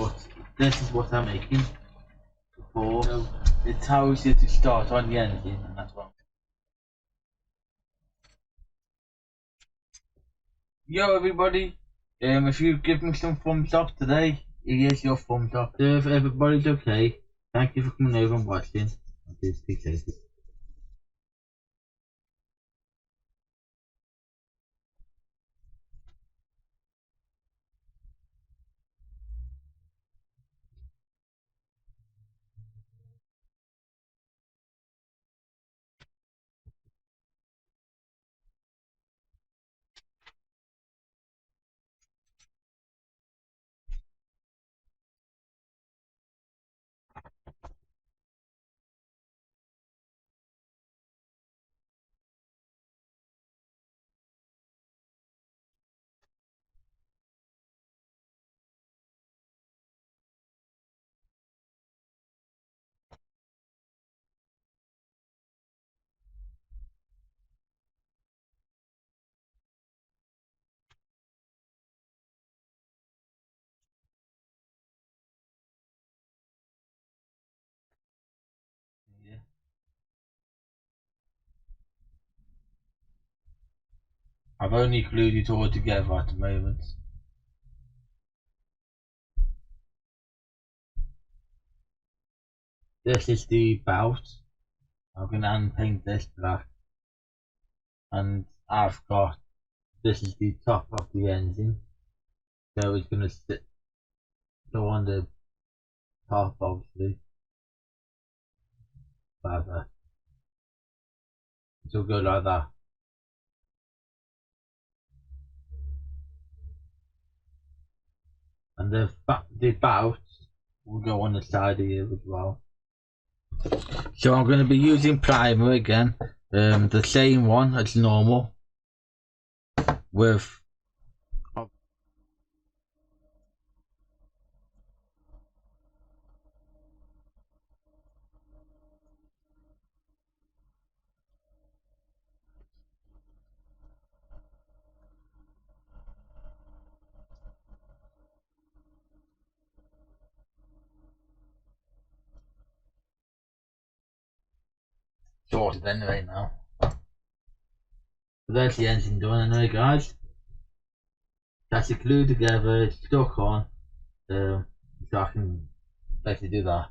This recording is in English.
but this is what I'm making before. So it tells you to start on the engine, and that's what. Yo everybody, if you give me some thumbs up today, here's your thumbs up. If everybody's okay, thank you for coming over and watching. I do appreciate it. Yeah. I've only glued it all together at the moment. This is the belt. I'm going to hand paint this black. And I've got, this is the top of the engine. So it's going to go on the top obviously. Like that. It'll go like that. And the bout will go on the side here as well. So I'm going to be using primer again, the same one as normal, with sorted anyway now. So there's the engine done anyway guys. That's it glued together, it's stuck on, so I can basically do that.